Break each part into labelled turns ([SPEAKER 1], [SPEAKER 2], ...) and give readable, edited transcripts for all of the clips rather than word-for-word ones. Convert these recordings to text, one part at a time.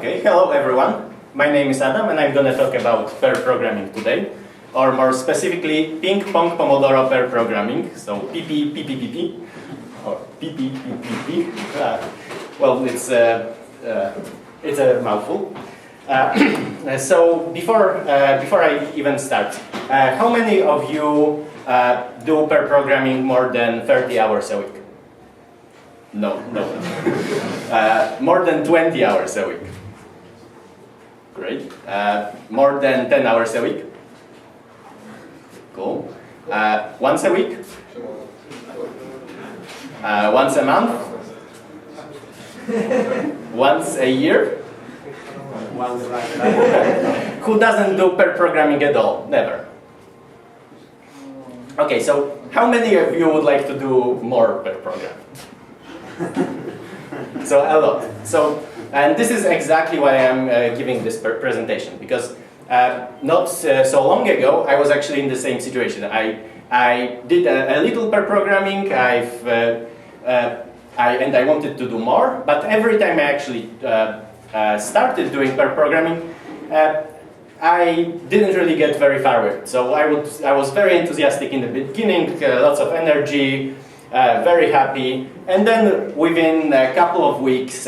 [SPEAKER 1] Okay, hello everyone. My name is Adam and I'm going to talk about pair programming today, or more specifically Ping Pong Pomodoro pair programming, so PPPPP or PPPPP. Well, it's a mouthful. So before I even start, how many of you do pair programming more than 30 hours a week? No. More than 20 hours a week. Great. More than 10 hours a week? Cool. Once a week? Once a month? Once a year? Who doesn't do pair programming at all? Never. Okay, so how many of you would like to do more pair programming? So a lot. So, and this is exactly why I'm giving this presentation, because not so long ago I was actually in the same situation. I did a little pair programming. And I wanted to do more, but every time I actually started doing pair programming, I didn't really get very far with it. So I was very enthusiastic in the beginning, lots of energy, very happy, and then within a couple of weeks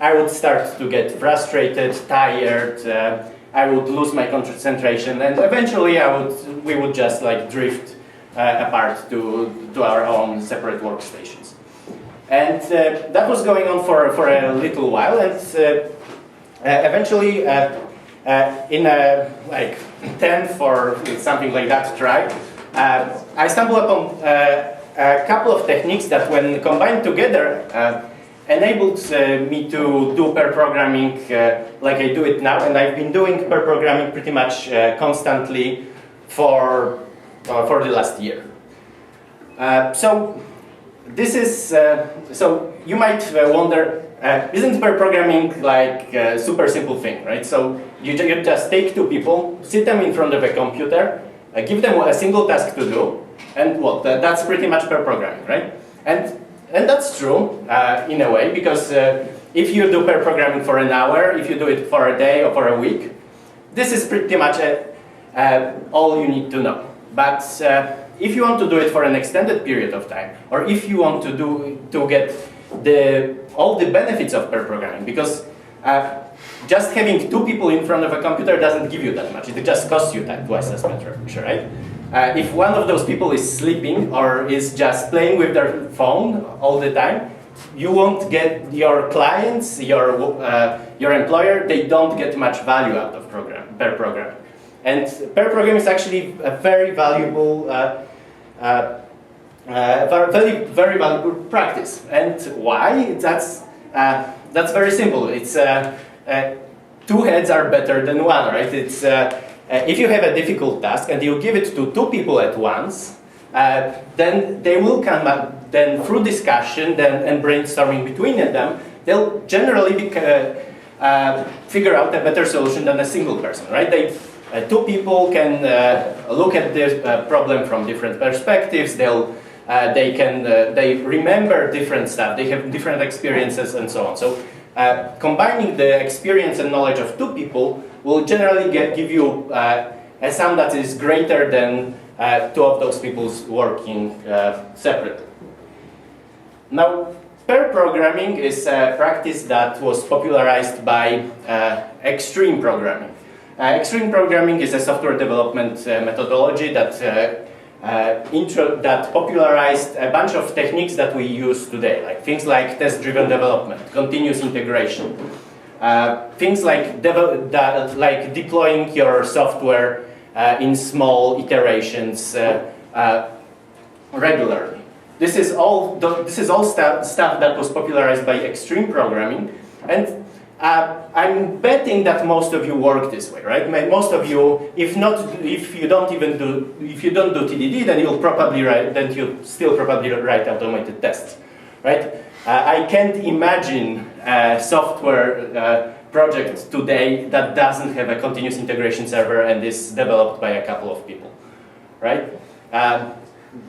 [SPEAKER 1] I would start to get frustrated, tired, I would lose my concentration, and eventually we would just like drift apart to our own separate workstations. And that was going on for a little while, and eventually in a like 10th or something like that try, I stumbled upon a couple of techniques that, when combined together, enabled me to do pair programming like I do it now, and I've been doing pair programming pretty much constantly for the last year. So this is so you might wonder, isn't pair programming like a super simple thing, right? So you just take two people, sit them in front of a computer, give them a single task to do, and what? That's pretty much pair programming, right? And that's true in a way, because if you do pair programming for an hour, if you do it for a day or for a week, this is pretty much all you need to know. But if you want to do it for an extended period of time, or if you want to get all the benefits of pair programming, because just having two people in front of a computer doesn't give you that much. It just costs you twice as much, right? If one of those people is sleeping or is just playing with their phone all the time, you won't get your clients, your employer, they don't get much value out of pair programming. And pair programming is actually a very valuable, very valuable practice. And why? That's very simple. It's two heads are better than one, right? It's if you have a difficult task and you give it to two people at once, then they will come up, then through discussion and brainstorming between them, they'll generally figure out a better solution than a single person, right? Two people can look at this problem from different perspectives. They remember different stuff. They have different experiences and so on. So combining the experience and knowledge of two people will generally give you a sum that is greater than two of those people working separately. Now, pair programming is a practice that was popularized by extreme programming. Extreme programming is a software development methodology that popularized a bunch of techniques that we use today, like things like test-driven development, continuous integration, things like deploying your software in small iterations regularly. This is all stuff that was popularized by extreme programming, and I'm betting that most of you work this way, right? Most of you, if you don't do TDD, then you'll still probably write automated tests, right? I can't imagine a software project today that doesn't have a continuous integration server and is developed by a couple of people, right?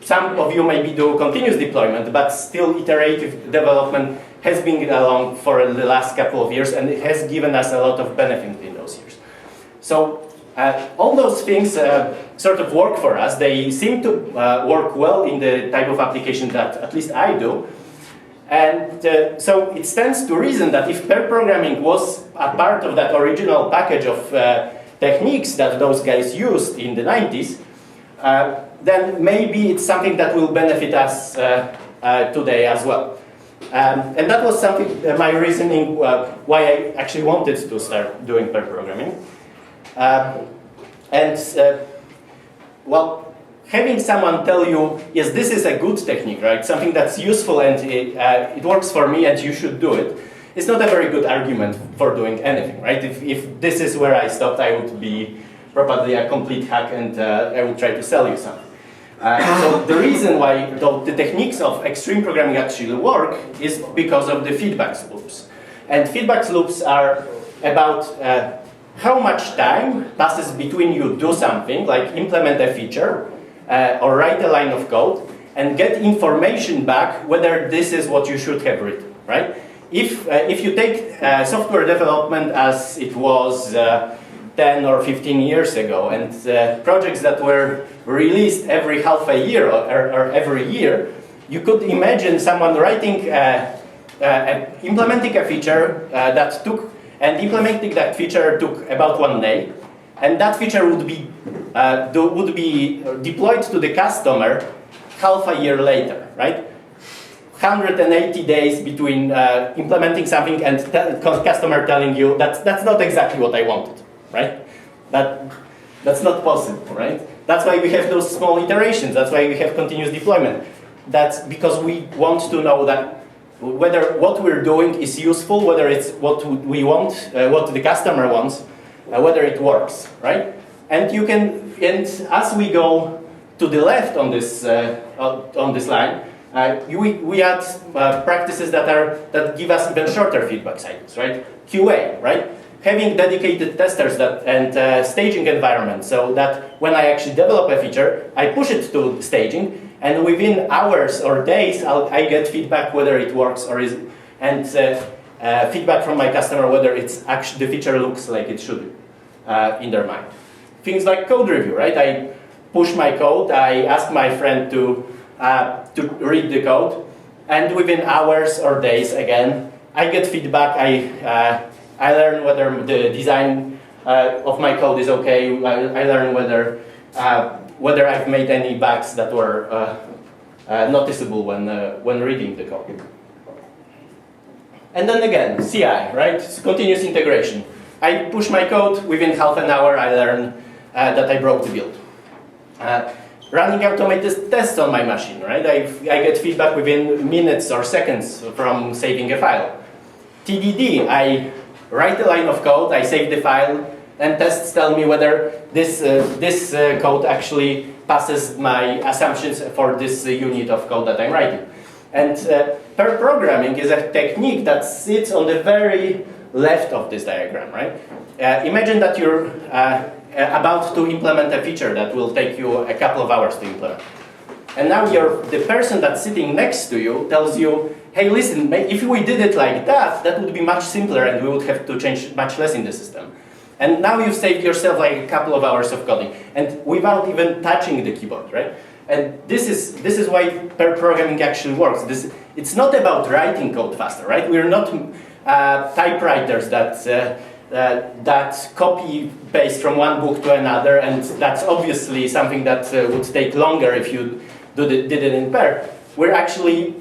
[SPEAKER 1] some of you maybe do continuous deployment, but still iterative development has been along for the last couple of years, and it has given us a lot of benefit in those years. So all those things sort of work for us. They seem to work well in the type of application that at least I do. And so it stands to reason that if pair programming was a part of that original package of techniques that those guys used in the 90s, then maybe it's something that will benefit us today as well. And that was something, my reasoning why I actually wanted to start doing pair programming. Well, having someone tell you, yes, this is a good technique, right? Something that's useful and it works for me and you should do it, it's not a very good argument for doing anything, right? If this is where I stopped, I would be probably a complete hack and I would try to sell you something. So the reason why the techniques of extreme programming actually work is because of the feedback loops. And feedback loops are about how much time passes between you do something, like implement a feature, or write a line of code, and get information back whether this is what you should have written, right? If you take software development as it was 10 or 15 years ago, and projects that were released every half a year or every year, you could imagine someone writing, implementing a feature and implementing that feature took about 1 day, and that feature would be deployed to the customer half a year later, right? 180 days between implementing something and customer telling you that's not exactly what I wanted, right? That's not possible, right? That's why we have those small iterations. That's why we have continuous deployment. That's because we want to know that whether what we're doing is useful, whether it's what we want, what the customer wants, whether it works, right? And as we go to the left on this line, we add practices that give us even shorter feedback cycles, right? QA, right? Having dedicated testers and staging environment, so that when I actually develop a feature, I push it to staging, and within hours or days, I get feedback whether it works or is, and feedback from my customer whether it's actually the feature looks like it should in their mind. Things like code review, right? I push my code, I ask my friend to read the code, and within hours or days, again, I get feedback. I learn whether the design of my code is okay. I learn whether I've made any bugs that were noticeable when reading the code. And then again, CI, right? It's continuous integration. I push my code, within half an hour I learn that I broke the build. Running automated tests on my machine, right? I get feedback within minutes or seconds from saving a file. TDD, I write a line of code, I save the file, and tests tell me whether this code actually passes my assumptions for this unit of code that I'm writing. And pair programming is a technique that sits on the very left of this diagram, right? Imagine that you're about to implement a feature that will take you a couple of hours to implement. And now the person that's sitting next to you tells you, hey, listen, if we did it like that, that would be much simpler and we would have to change much less in the system. And now you've saved yourself like a couple of hours of coding, and without even touching the keyboard, right? And this is why pair programming actually works. It's not about writing code faster, right? We're not typewriters that copy paste from one book to another, and that's obviously something that would take longer if you did it in pair. We're actually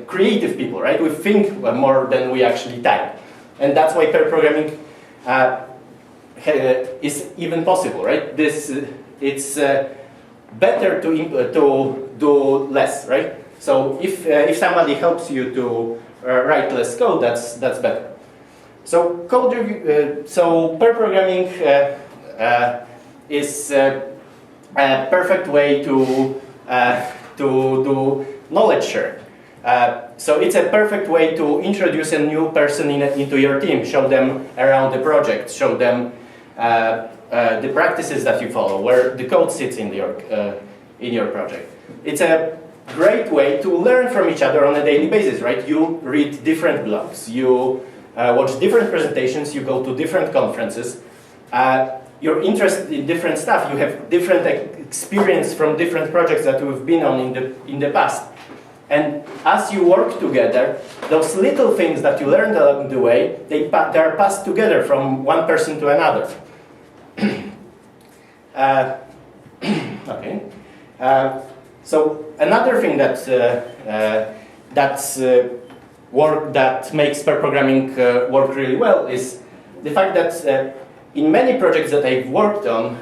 [SPEAKER 1] creative people, right? We think more than we actually type, and that's why pair programming is even possible, right? It's better to do less, right? So if somebody helps you to write less code, that's better. So code review. So pair programming is a perfect way to do knowledge sharing. So it's a perfect way to introduce a new person into your team, show them around the project, show them the practices that you follow, where the code sits in in your project. It's a great way to learn from each other on a daily basis, right? You read different blogs, you watch different presentations, you go to different conferences, you're interested in different stuff, you have different experience from different projects that we've been on in the past. And as you work together, those little things that you learned along the way, they are passed together from one person to another. Okay. So another thing that makes pair programming work really well is the fact that in many projects that I've worked on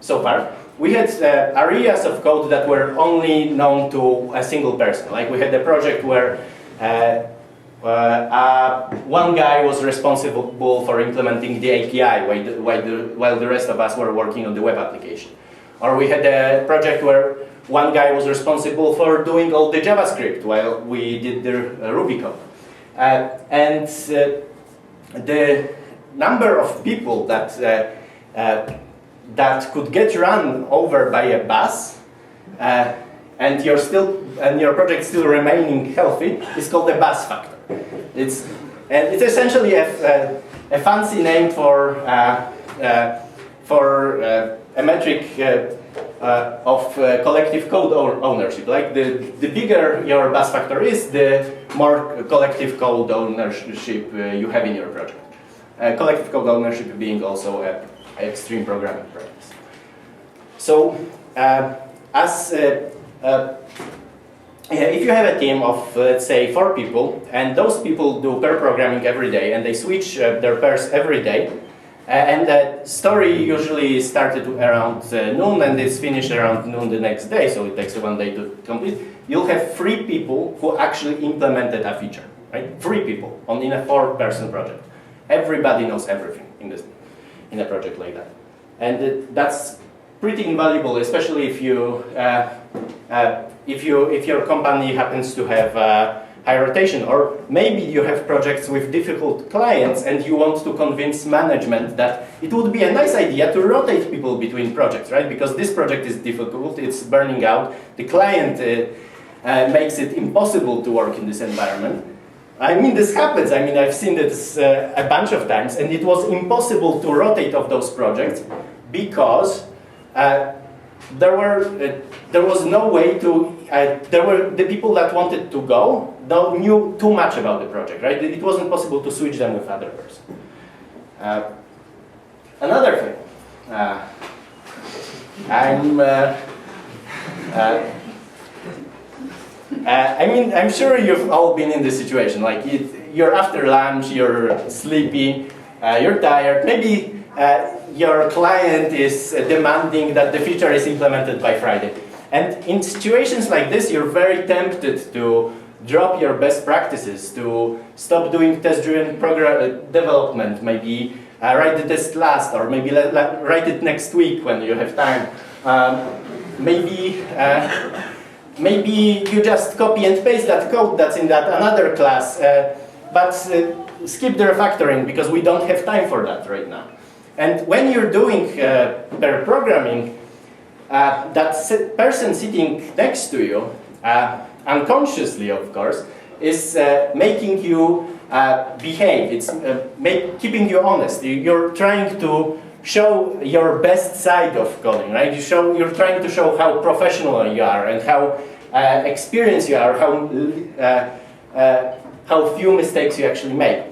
[SPEAKER 1] so far, we had areas of code that were only known to a single person. Like we had a project where one guy was responsible for implementing the API while the rest of us were working on the web application. Or we had a project where one guy was responsible for doing all the JavaScript while we did the Ruby code. And the number of people that could get run over by a bus and your project still remaining healthy is called the bus factor. It's essentially a fancy name for a metric of collective code ownership. Like the bigger your bus factor is, the more collective code ownership you have in your project. Collective code ownership being also an extreme programming practice. So, if you have a team of, let's say, 4 people, and those people do pair programming every day, and they switch their pairs every day, and the story usually started around noon and is finished around noon the next day, so it takes 1 day to complete, you'll have 3 people who actually implemented a feature, right? 3 people in a 4-person project. Everybody knows everything in a project like that. And that's pretty invaluable, especially if your company happens to have high rotation, or maybe you have projects with difficult clients and you want to convince management that it would be a nice idea to rotate people between projects, right? Because this project is difficult, it's burning out, the client makes it impossible to work in this environment. I mean, this happens. I mean, I've seen this a bunch of times, and it was impossible to rotate off those projects because there was no way to. There were the people that wanted to go knew too much about the project, right? It wasn't possible to switch them with other person. Another thing, I'm sure you've all been in this situation. Like you're after lunch, you're sleepy, you're tired. Maybe your client is demanding that the feature is implemented by Friday. And in situations like this, you're very tempted to drop your best practices, to stop doing test-driven program development, maybe write the test last, or maybe write it next week when you have time. Maybe you just copy and paste that code that's in that another class, but skip the refactoring because we don't have time for that right now. And when you're doing pair programming, that person sitting next to you, unconsciously of course, is making you behave. It's keeping you honest. You're trying to show your best side of coding, right? You're trying to show how professional you are and how experienced you are, how few mistakes you actually make.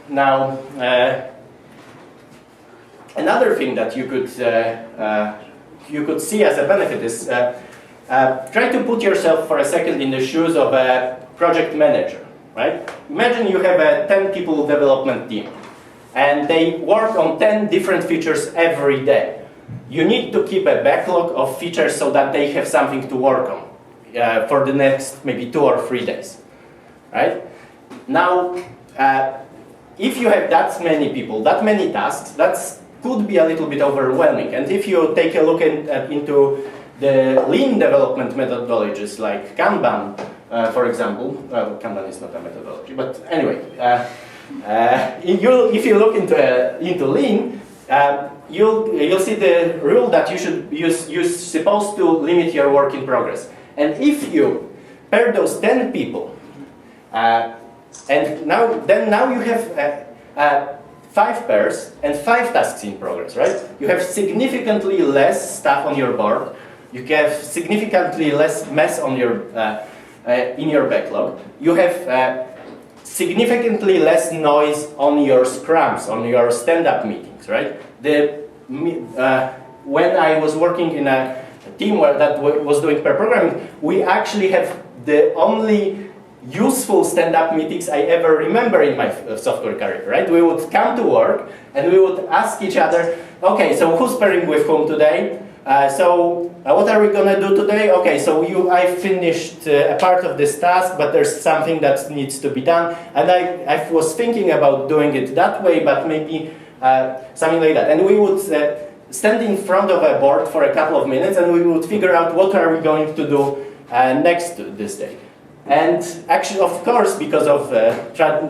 [SPEAKER 1] Now, another thing that you could see as a benefit is try to put yourself for a second in the shoes of a project manager, right? Imagine you have a 10 people development team, and they work on 10 different features every day. You need to keep a backlog of features so that they have something to work on for the next maybe 2 or 3 days, right? Now, if you have that many people, that many tasks, that could be a little bit overwhelming. And if you take a look into the lean development methodologies like Kanban, for example, Kanban is not a methodology, but anyway, if you look into lean, you'll see the rule that you're supposed to limit your work in progress. And if you pair those 10 people, and now you have 5 pairs and 5 tasks in progress, right? You have significantly less stuff on your board. You have significantly less mess on your in your backlog. You have significantly less noise on your scrums, on your stand-up meetings, right? When I was working in a team that was doing pair programming, we actually have the only useful stand-up meetings I ever remember in my software career, right? We would come to work and we would ask each other, okay, so who's pairing with whom today? What are we gonna do today? Okay, so I finished a part of this task, but there's something that needs to be done, and I was thinking about doing it that way, but maybe something like that. And we would stand in front of a board for a couple of minutes, and we would figure out what are we going to do next to this day. And actually, of course, because of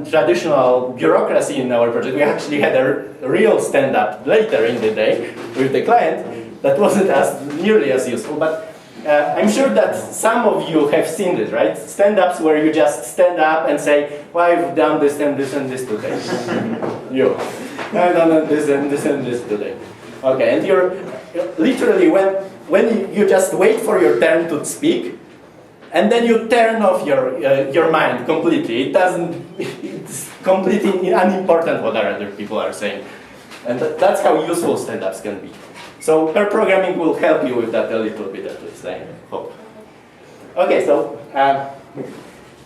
[SPEAKER 1] traditional bureaucracy in our project, we actually had a real stand-up later in the day with the client. That wasn't nearly as useful, but I'm sure that some of you have seen this, right? Stand-ups where you just stand up and say, well, I've done this and this and this today. I've done this and this and this today. Okay, and you're literally, when you just wait for your turn to speak, and then you turn off your mind completely. It's completely unimportant what other people are saying. And that's how useful stand-ups can be. So pair programming will help you with that a little bit at least, I hope. Okay, so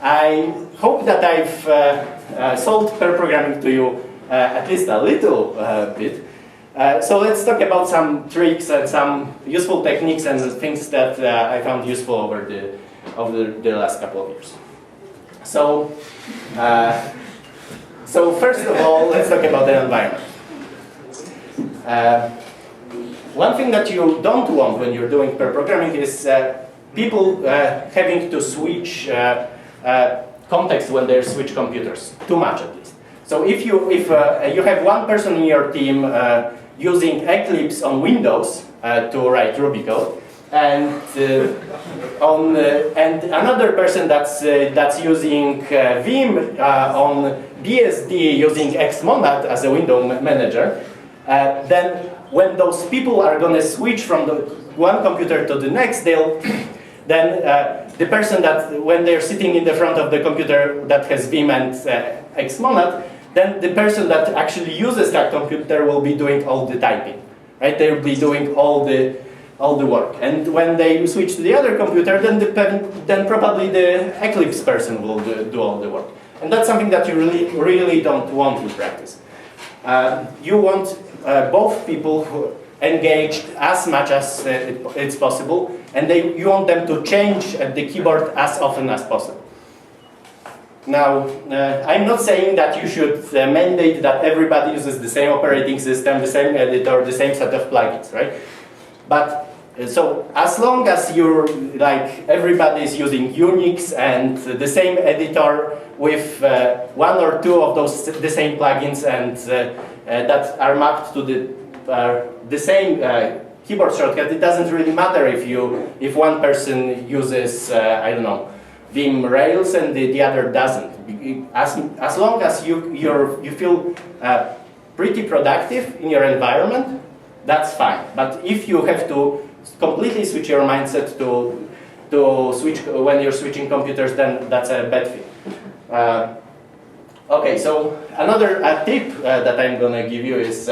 [SPEAKER 1] I hope that I've sold pair programming to you at least a little bit. So let's talk about some tricks and some useful techniques and things that I found useful over the last couple of years. So first of all, let's talk about the environment. One thing that you don't want when you're doing pair programming is people having to switch context when they switch computers, too much at least. So if you have one person in your team using Eclipse on Windows to write Ruby code, and another person that's using Vim on BSD using Xmonad as a window manager, then when those people are going to switch from the one computer to the next, then the person that, when they're sitting in the front of the computer that has Vim and Xmonad, then the person that actually uses that computer will be doing all the typing, right? They'll be doing all the work. And when they switch to the other computer, then probably the Eclipse person will do all the work. And that's something that you really don't want to practice. You want both people who engaged as much as it's possible, and you want them to change at the keyboard as often as possible. Now, I'm not saying that you should mandate that everybody uses the same operating system, the same editor, the same set of plugins, right? But so as long as you're like everybody is using Unix and the same editor with one or two of those the same plugins and that are mapped to the same keyboard shortcut, it doesn't really matter if one person uses I don't know, Vim Rails and the other doesn't. As long as you feel pretty productive in your environment, that's fine. But if you have to completely switch your mindset to switch when you're switching computers, then that's a bad thing. Okay, so another tip that I'm going to give you is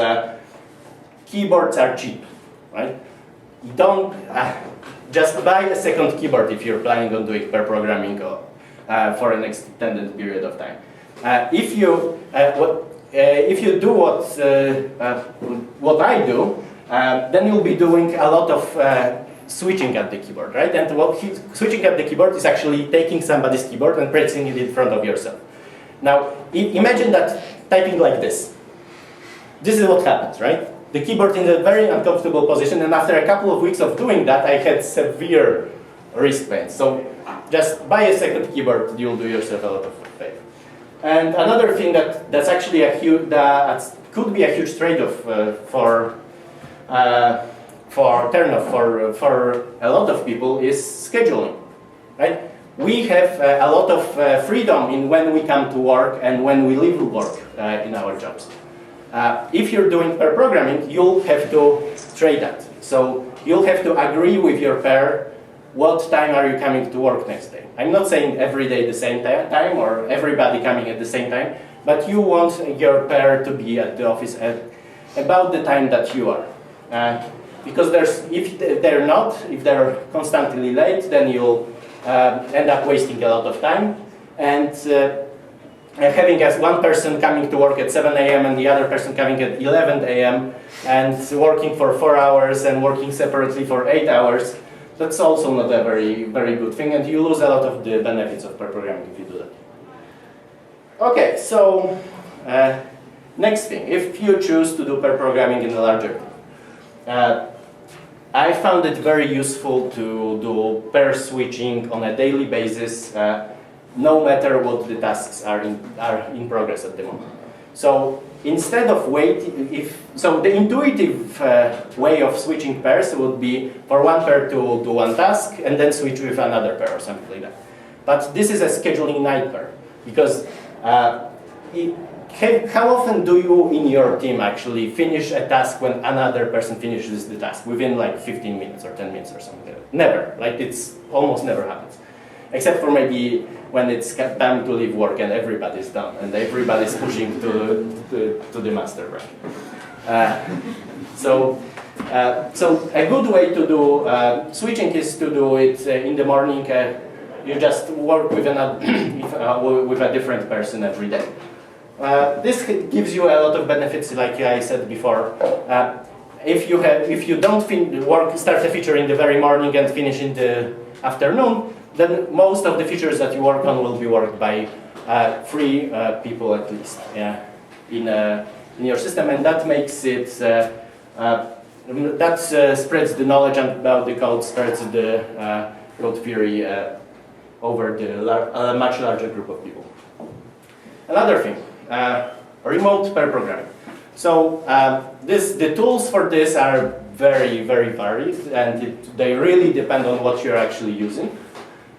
[SPEAKER 1] keyboards are cheap, right? Don't just buy a second keyboard if you're planning on doing pair programming for an extended period of time. If you do what I do, then you'll be doing a lot of switching at the keyboard, right? And switching at the keyboard is actually taking somebody's keyboard and pressing it in front of yourself. Now, imagine that typing like this. This is what happens, right? The keyboard in a very uncomfortable position, and after a couple of weeks of doing that, I had severe wrist pain. So just buy a second keyboard, you'll do yourself a lot of favor. And another thing that's actually that could be a huge trade-off for for turnoff for a lot of people is scheduling, right? We have a lot of freedom in when we come to work and when we leave work in our jobs. If you're doing pair programming, you'll have to trade that. So you'll have to agree with your pair what time are you coming to work next day. I'm not saying every day the same time or everybody coming at the same time, but you want your pair to be at the office at about the time that you are. Because if they're constantly late, then you'll end up wasting a lot of time. And having as one person coming to work at 7 a.m. and the other person coming at 11 a.m. and working for 4 hours and working separately for 8 hours, that's also not a very, very good thing, and you lose a lot of the benefits of pair programming if you do that. Okay, so next thing, if you choose to do pair programming in a larger team, I found it very useful to do pair switching on a daily basis, no matter what the tasks are in progress at the moment. So instead of waiting, the intuitive way of switching pairs would be for one pair to do one task and then switch with another pair or something like that. But this is a scheduling nightmare because how often do you in your team actually finish a task when another person finishes the task within like 15 minutes or 10 minutes or something like that? Never. Like it's almost never happens. Except for maybe when it's time to leave work and everybody's done and everybody's pushing to the master break. So a good way to do switching is to do it in the morning. You just work with with a different person every day. This gives you a lot of benefits, like I said before. If you don't start a feature in the very morning and finish in the afternoon, then most of the features that you work on will be worked by 3 people at least in your system, and that makes it spreads the knowledge about the code, spreads the code theory over a much larger group of people. Another thing, remote pair programming. So the tools for this are very, very varied, and they really depend on what you're actually using.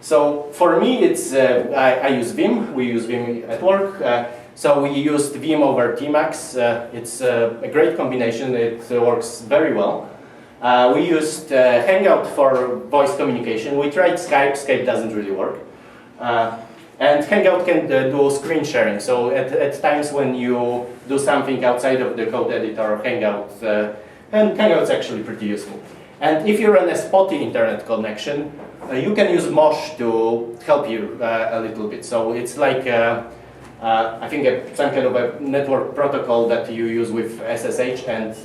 [SPEAKER 1] So for me, it's I use Vim. We use Vim at work. So we used Vim over Tmax. It's a great combination. It works very well. We used Hangout for voice communication. We tried Skype. Skype doesn't really work. And Hangout can do screen sharing. So at times when you do something outside of the code editor, Hangout's actually pretty useful. And if you run a spotty internet connection, you can use Mosh to help you a little bit. So it's like, I think, some kind of a network protocol that you use with SSH, and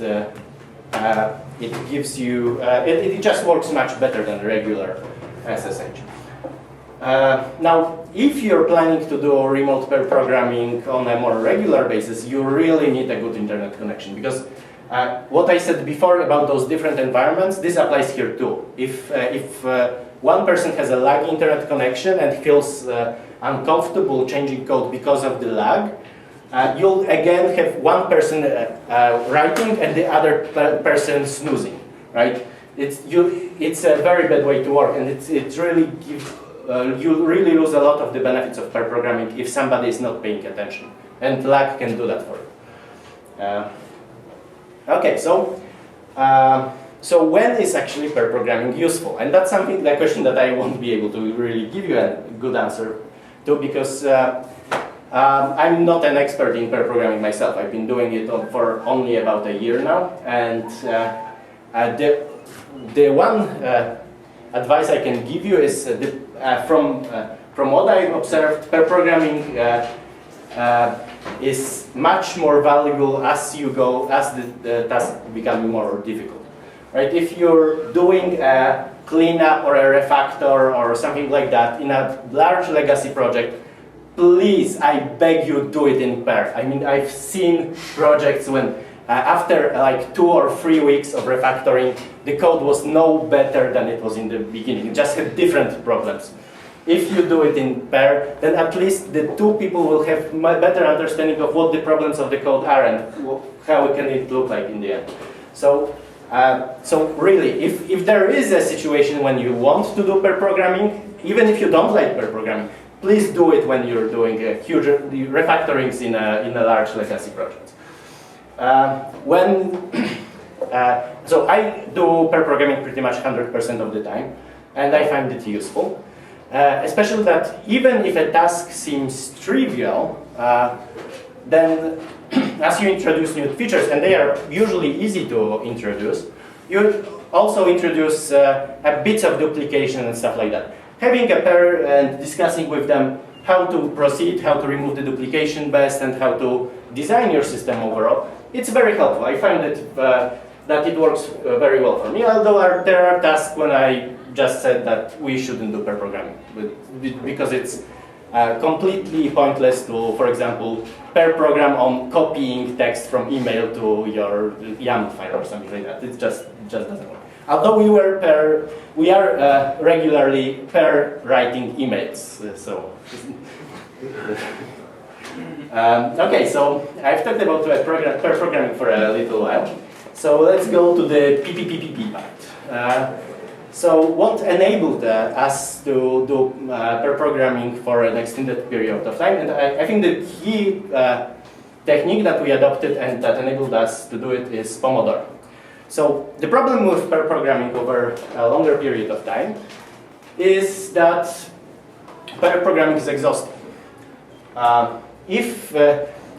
[SPEAKER 1] it gives you, it just works much better than regular SSH. Now, if you're planning to do remote pair programming on a more regular basis, you really need a good internet connection, because what I said before about those different environments, this applies here too. If one person has a laggy internet connection and feels uncomfortable changing code because of the lag, you'll again have one person writing and the other person snoozing, right? It's a very bad way to work, and it really gives, you really lose a lot of the benefits of pair programming if somebody is not paying attention, and lag can do that for you. Okay, so when is actually pair programming useful? And that's something, the question that I won't be able to really give you a good answer to, because I'm not an expert in pair programming myself. I've been doing it for only about a year now, and the one advice I can give you is from what I've observed, pair programming is much more valuable as you go, as the task becomes more difficult, right? If you're doing a cleanup or a refactor or something like that in a large legacy project, please, I beg you, do it in pair. I mean, I've seen projects when after like 2 or 3 weeks of refactoring, the code was no better than it was in the beginning. It just had different problems. If you do it in pair, then at least the 2 people will have a better understanding of what the problems of the code are and how can it look like in the end. So So really, if there is a situation when you want to do pair programming, even if you don't like pair programming, please do it when you're doing huge refactorings in a large legacy project. So I do pair programming pretty much 100% of the time, and I find it useful. Especially that even if a task seems trivial, then as you introduce new features, and they are usually easy to introduce, you also introduce a bit of duplication and stuff like that. Having a pair and discussing with them how to proceed, how to remove the duplication best, and how to design your system overall, it's very helpful. I find that it works very well for me, although there are tasks when I just said that we shouldn't do pair programming, because it's completely pointless to, for example, pair program on copying text from email to your YAML file or something like that. It just doesn't work. Although we are regularly pair writing emails, so. Okay, so I've talked about pair programming for a little while. So let's go to the PPPPP part. So what enabled us to do pair programming for an extended period of time? And I think the key technique that we adopted and that enabled us to do it is Pomodoro. So the problem with pair programming over a longer period of time is that pair programming is exhausting.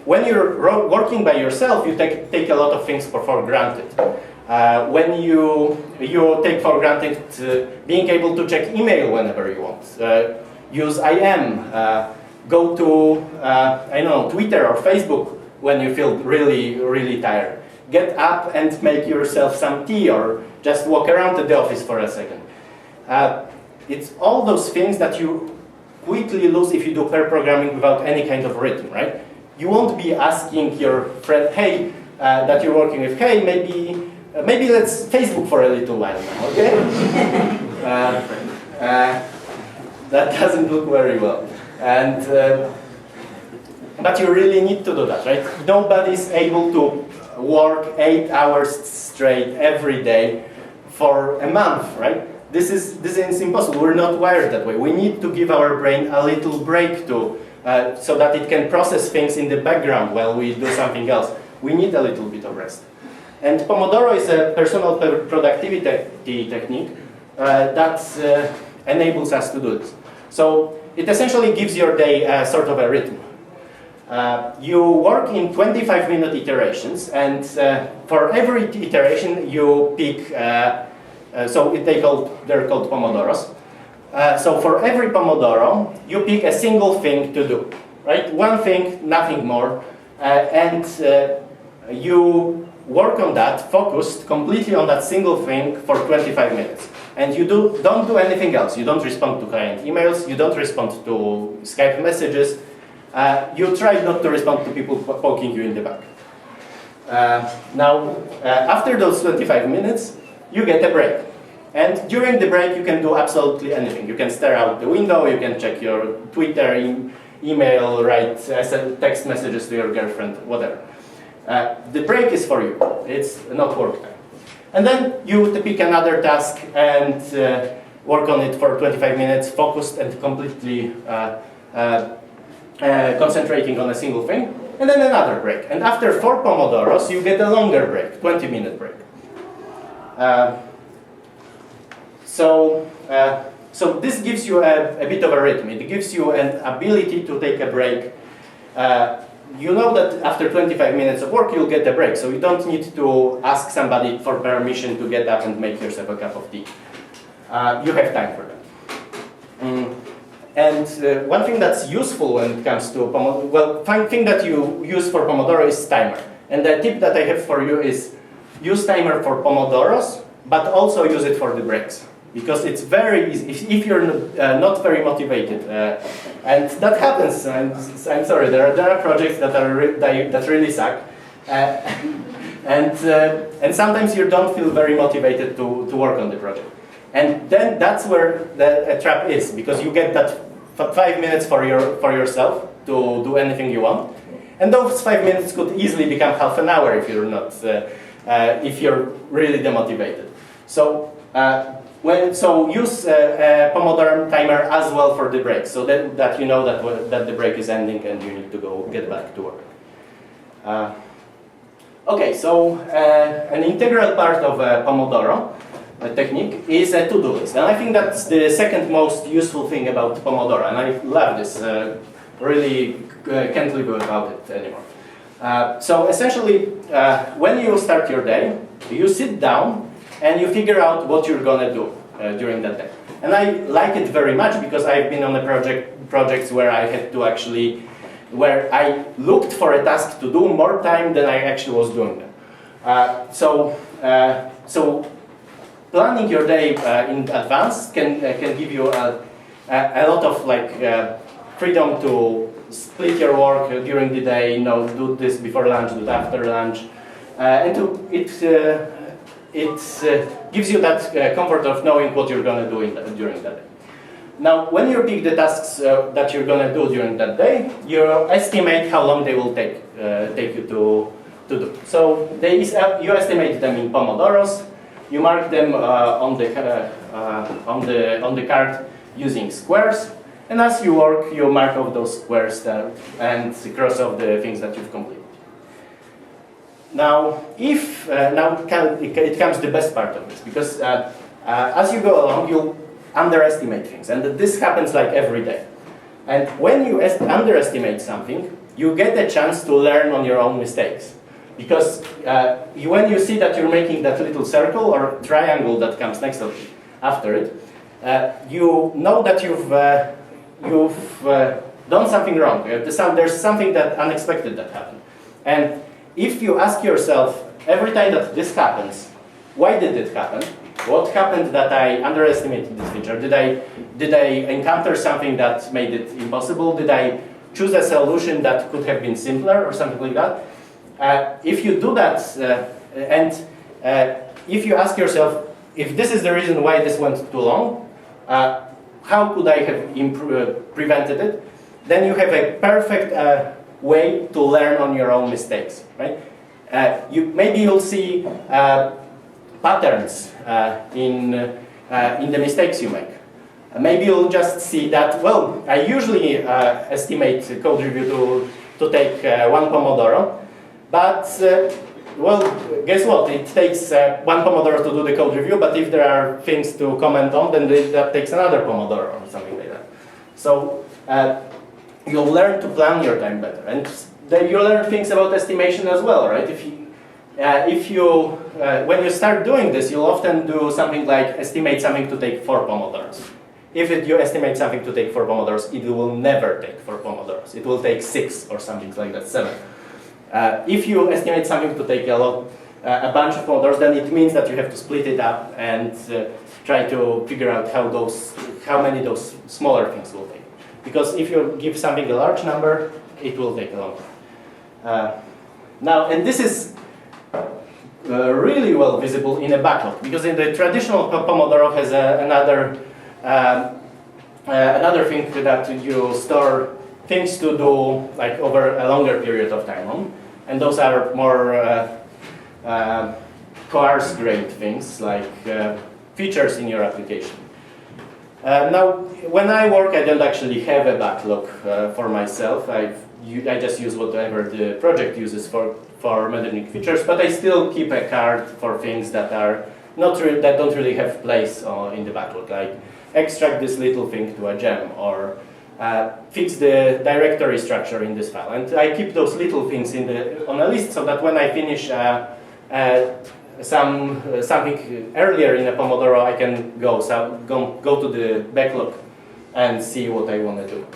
[SPEAKER 1] When you're working by yourself, you take a lot of things for granted. When you take for granted being able to check email whenever you want, use IM, go to I don't know, Twitter or Facebook when you feel really, really tired. Get up and make yourself some tea or just walk around the office for a second. It's all those things that you quickly lose if you do pair programming without any kind of rhythm, right? You won't be asking your friend, hey, that you're working with, hey, maybe let's Facebook for a little while now, okay? That doesn't look very well. And but you really need to do that, right? Nobody's able to work 8 hours straight every day for a month, right? This is impossible. We're not wired that way. We need to give our brain a little break so that it can process things in the background while we do something else. We need a little bit of rest. And Pomodoro is a personal productivity technique that enables us to do this. So it essentially gives your day sort of a rhythm. You work in 25-minute iterations, and for every iteration you pick, they're called Pomodoros. So for every Pomodoro, you pick a single thing to do, right? One thing, nothing more, and you work on that, focused completely on that single thing for 25 minutes. And you don't do anything else. You don't respond to client emails, you don't respond to Skype messages, you try not to respond to people poking you in the back. Now, after those 25 minutes, you get a break. And during the break, you can do absolutely anything. You can stare out the window, you can check your Twitter, email, write text messages to your girlfriend, whatever. The break is for you. It's not work time. And then you pick another task and work on it for 25 minutes, focused and completely concentrating on a single thing, and then another break. And after 4 Pomodoros, you get a longer break, 20-minute break. So this gives you a bit of a rhythm. It gives you an ability to take a break. You know that after 25 minutes of work, you'll get a break, so you don't need to ask somebody for permission to get up and make yourself a cup of tea. You have time for that. And one thing that's useful when it comes to Pomodoro, well, one thing that you use for Pomodoro is timer. And the tip that I have for you is use timer for Pomodoros, but also use it for the breaks. Because it's very easy, if you're not very motivated, and that happens, I'm sorry, there are projects that really suck, and sometimes you don't feel very motivated to work on the project. And then that's where the trap is, because you get that 5 minutes for yourself to do anything you want, and those 5 minutes could easily become half an hour if you're not if you're really demotivated. So use a Pomodoro timer as well for the break, so that you know that the break is ending and you need to go get back to work. Okay, so an integral part of Pomodoro technique is a to-do list, and I think that's the second most useful thing about Pomodoro, and I love this. Really can't live without it anymore. So essentially, when you start your day, you sit down and you figure out what you're gonna do during that day. And I like it very much because I've been on projects where I had to actually, where I looked for a task to do more time than I actually was doing them. So planning your day in advance can give you a lot of freedom to split your work during the day. Do this before lunch, do it after lunch, and it gives you that comfort of knowing what you're going to do during that day. Now, when you pick the tasks that you're going to do during that day, you estimate how long they will take you to do. So you estimate them in Pomodoros. You mark them on the card using squares, and as you work, you mark off those squares and cross off the things that you've completed. Now, it comes the best part of this, because as you go along, you underestimate things, and this happens like every day. And when you underestimate something, you get a chance to learn on your own mistakes. Because when you see that you're making that little circle or triangle that comes next to it, after it, you know that you've done something wrong. There's something that unexpected that happened. And if you ask yourself every time that this happens, why did it happen? What happened that I underestimated this feature? Did I encounter something that made it impossible? Did I choose a solution that could have been simpler or something like that? If you do that, if you ask yourself, if this is the reason why this went too long, how could I have prevented it? Then you have a perfect way to learn on your own mistakes, right? Maybe you'll see patterns in the mistakes you make. Maybe you'll just see that, well, I usually estimate code review to take 1 Pomodoro. But, well, guess what? It takes 1 Pomodoro to do the code review, but if there are things to comment on, then that takes another Pomodoro or something like that. So you'll learn to plan your time better. And then you'll learn things about estimation as well, right? When you start doing this, you'll often do something like estimate something to take 4 Pomodoros. If you estimate something to take 4 Pomodoros, it will never take 4 Pomodoros. It will take 6 or something like that, 7. If you estimate something to take a bunch of Pomodoros, then it means that you have to split it up and try to figure out how many those smaller things will take. Because if you give something a large number, it will take a long time. Now, and this is really well visible in a backlog, because in the traditional Pomodoro has another thing that you store things to do like over a longer period of time on. And those are more coarse-grained things, like features in your application. Now, when I work, I don't actually have a backlog for myself. I just use whatever the project uses for managing features, but I still keep a card for things that are that don't really have place in the backlog, like extract this little thing to a gem, or fix the directory structure in this file. And I keep those little things on a list, so that when I finish something earlier in a Pomodoro, I can go to the backlog and see what I want to do.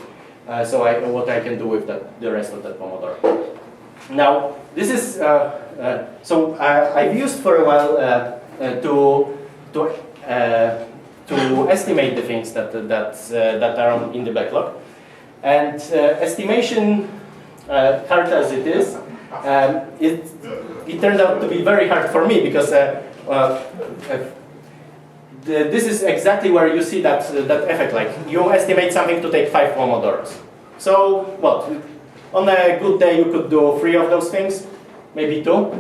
[SPEAKER 1] What I can do with the rest of that Pomodoro. Now, this is I've used for a while to estimate the things that are in the backlog. And estimation, hard as it is, it turned out to be very hard for me, because this is exactly where you see that effect. Like, you estimate something to take 5 Pomodoros. So what? On a good day, you could do 3 of those things, maybe 2.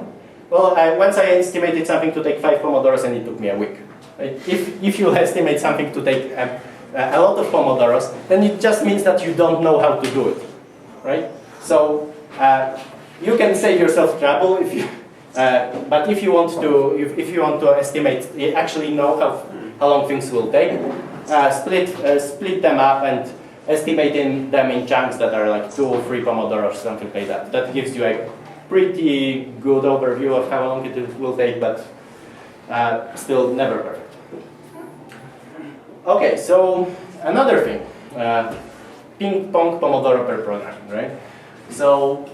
[SPEAKER 1] Well, once I estimated something to take 5 Pomodoros, and it took me a week. Right? If you estimate something to take a lot of Pomodoros, then it just means that you don't know how to do it, right? So you can save yourself trouble if you, but if you want to estimate, you actually know how long things will take. Split them up and estimate them in chunks that are like 2 or 3 Pomodoros, something like that. That gives you a pretty good overview of how long it will take, but still never perfect. Okay, so another thing, ping pong Pomodoro per program, right? So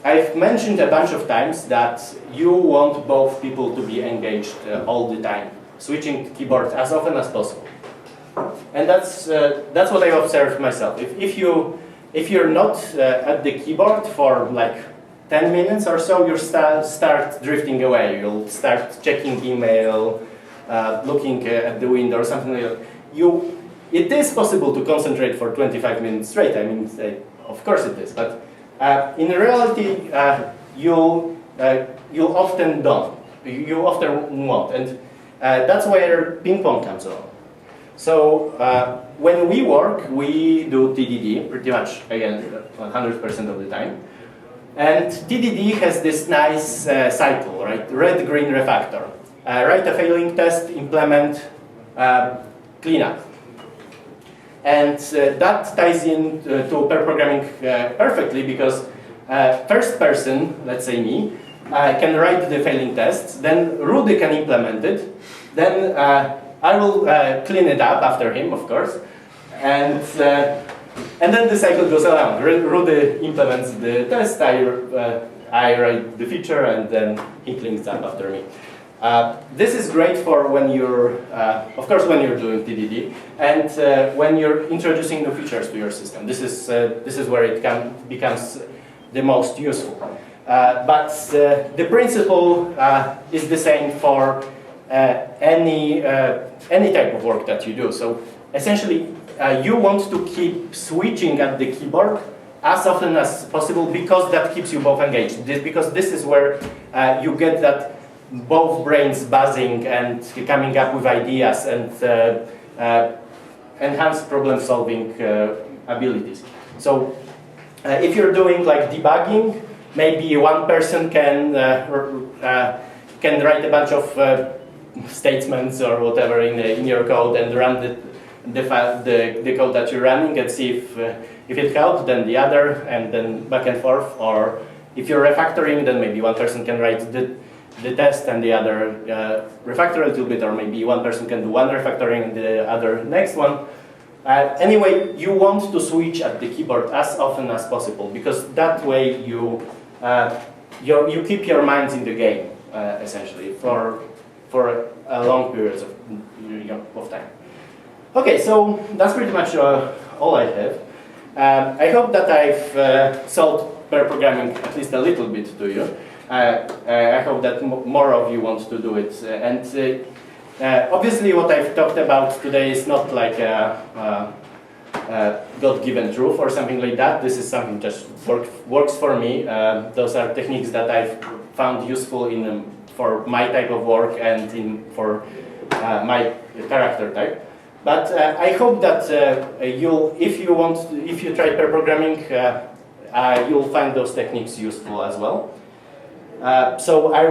[SPEAKER 1] I've mentioned a bunch of times that you want both people to be engaged all the time, switching keyboards as often as possible. And that's what I observed myself. If you're not at the keyboard for like 10 minutes or so, you start drifting away. You'll start checking email, looking at the window or something like that. It is possible to concentrate for 25 minutes straight. I mean, of course it is. But in reality, you often don't. You often won't. And that's where ping pong comes along. So when we work, we do TDD pretty much, again, 100% of the time. And TDD has this nice cycle, right? Red-green refactor. Write a failing test, implement, clean up. And that ties in to pair programming perfectly because first person, let's say me, can write the failing tests, then Rudy can implement it, then I will clean it up after him, of course, and then the cycle goes around. Rudy implements the test, I write the feature, and then he cleans up after me. This is great for when you're, of course, when you're doing TDD, and when you're introducing new features to your system. This is where it becomes the most useful. But the principle is the same for any type of work that you do. So essentially, you want to keep switching at the keyboard as often as possible because that keeps you both engaged. Because this is where you get that both brains buzzing and coming up with ideas and enhanced problem-solving abilities. So if you're doing like debugging, maybe one person can write a bunch of statements or whatever in your code and run the code that you're running and see if it helped, then the other, and then back and forth. Or if you're refactoring, then maybe one person can write the test and the other refactor a little bit, or maybe one person can do one refactoring and the other next one. Anyway, you want to switch at the keyboard as often as possible because that way you keep your minds in the game essentially for a long period of time. Okay, so that's pretty much all I have. I hope that I've sold pair programming at least a little bit to you. I hope that more of you want to do it. Obviously what I've talked about today is not like a God-given truth or something like that. This is something that just works for me. Those are techniques that I've found useful for my type of work and for my character type. But I hope that if you try pair programming, you'll find those techniques useful as well. So I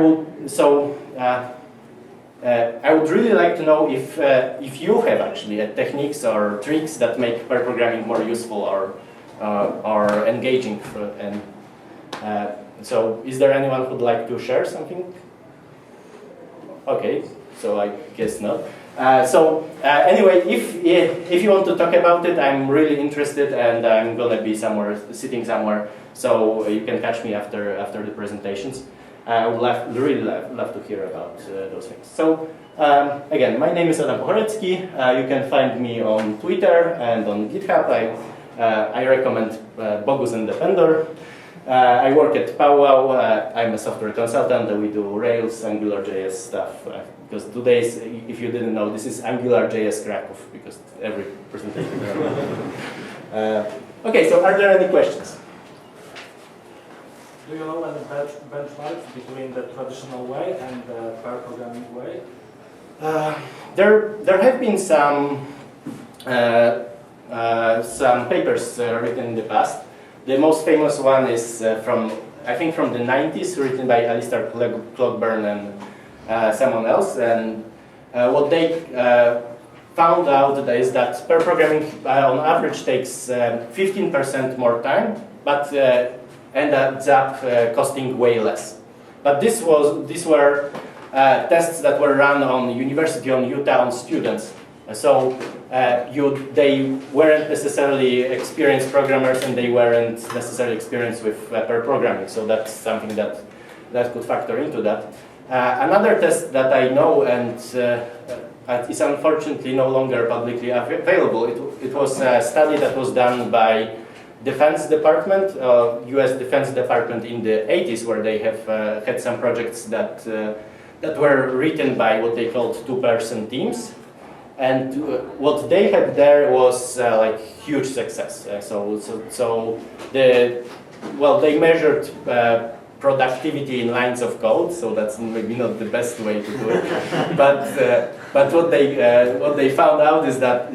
[SPEAKER 1] would really like to know if you have actually techniques or tricks that make pair programming more useful or engaging. So is there anyone who'd like to share something? Okay, so I guess not. Anyway, if you want to talk about it, I'm really interested, and I'm gonna be sitting somewhere, so you can catch me after the presentations. I would really love to hear about those things. So again, my name is Pohorecki. You can find me on Twitter and on GitHub. I recommend Bogus and Defender. I work at Powwow. I'm a software consultant. We do Rails, AngularJS stuff. Because today's, if you didn't know, this is AngularJS Krakow, because every presentation. Okay, so are there any questions?
[SPEAKER 2] Do you know any benchmarks between the traditional way and the pair programming way?
[SPEAKER 1] There have been some papers written in the past. The most famous one is I think from the 90s, written by Alistair Clogburn and someone else. And what they found out is that pair programming on average takes 15% more time, but ends up costing way less. But these were tests that were run on University of Utah on students. So they weren't necessarily experienced programmers, and they weren't necessarily experienced with pair programming. So that's something that could factor into that. Another test that I know and is unfortunately no longer publicly available. It was a study that was done by Defense Department, U.S. Defense Department in the 80s, where they have had some projects that were written by what they called two-person teams. And what they had there was like huge success. They measured productivity in lines of code. So that's maybe not the best way to do it. but what they found out is that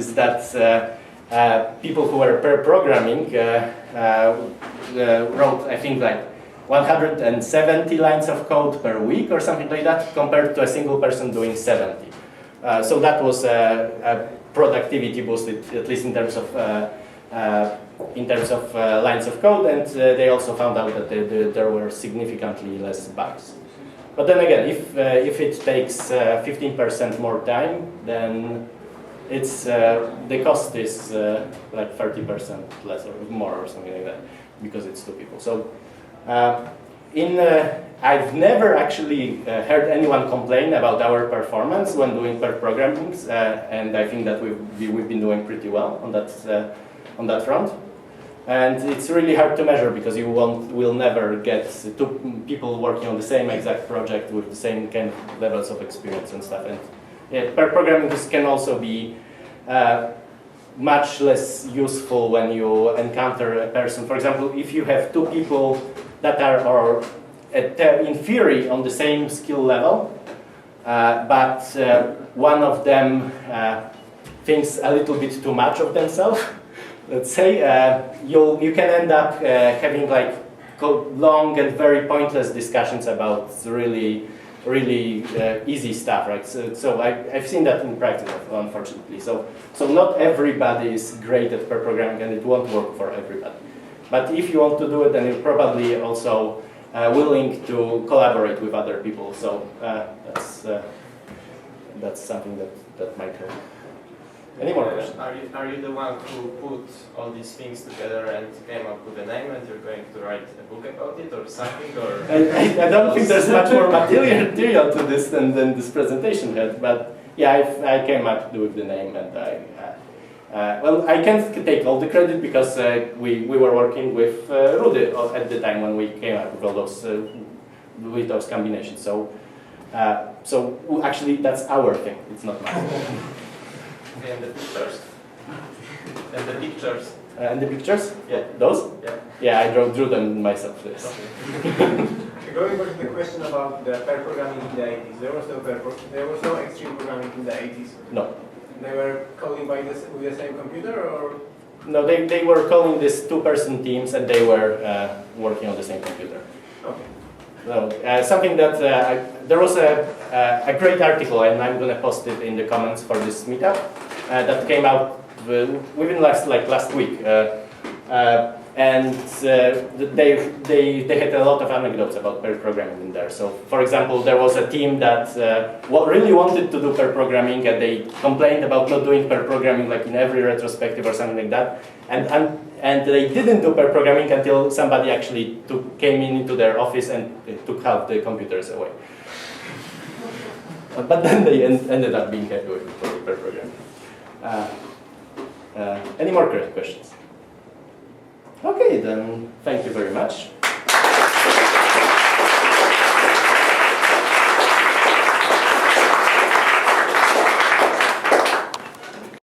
[SPEAKER 1] people who were pair programming wrote, I think, like 170 lines of code per week or something like that, compared to a single person doing 70. So that was a productivity boost, at least in terms of lines of code, and they also found out that there were significantly less bugs. But then again, if it takes 15% more time, then it's the cost is like 30% less or more or something like that, because it's two people. So I've never actually heard anyone complain about our performance when doing pair programming, and I think that we've been doing pretty well on that front. And it's really hard to measure, because you will never get two people working on the same exact project with the same kind of levels of experience and stuff. And yeah, pair programming can also be much less useful when you encounter a person. For example, if you have two people that are in theory on the same skill level, but one of them thinks a little bit too much of themselves, let's say, you can end up having like long and very pointless discussions about really easy stuff, right? So I've seen that in practice, unfortunately. So not everybody is great at pair programming, and it won't work for everybody. But if you want to do it, then you're probably also willing to collaborate with other people. So that's something that might help. Any more questions?
[SPEAKER 3] Are you the one who put all these things together and came up with a name, and you're going to write a book about it or something? Or
[SPEAKER 1] I don't think there's much more material to this than this presentation had. But yeah, I came up with the name, and I can't take all the credit, because we were working with Rudy at the time when we came up with all those combinations. So actually that's our thing. It's not mine.
[SPEAKER 3] And the pictures. And the pictures.
[SPEAKER 1] And the pictures?
[SPEAKER 3] Yeah.
[SPEAKER 1] Those?
[SPEAKER 3] Yeah.
[SPEAKER 1] Yeah, I drew them myself. Yes.
[SPEAKER 3] Okay. Going back to the question about the pair programming in the 80s, there was no extreme programming in the 80s.
[SPEAKER 1] No.
[SPEAKER 3] They were coding with the same computer, or?
[SPEAKER 1] No, they were calling this two-person teams, and they were working on the same computer.
[SPEAKER 3] Okay.
[SPEAKER 1] So, something that there was a great article, and I'm going to post it in the comments for this meetup, that came out within last week, and they had a lot of anecdotes about pair programming in there. So, for example, there was a team that really wanted to do pair programming, and they complained about not doing pair programming like in every retrospective or something like that, and they didn't do pair programming until somebody actually came into their office and took half the computers away. But then they ended up being happy with pair programming. Any more questions? Okay, then thank you very much.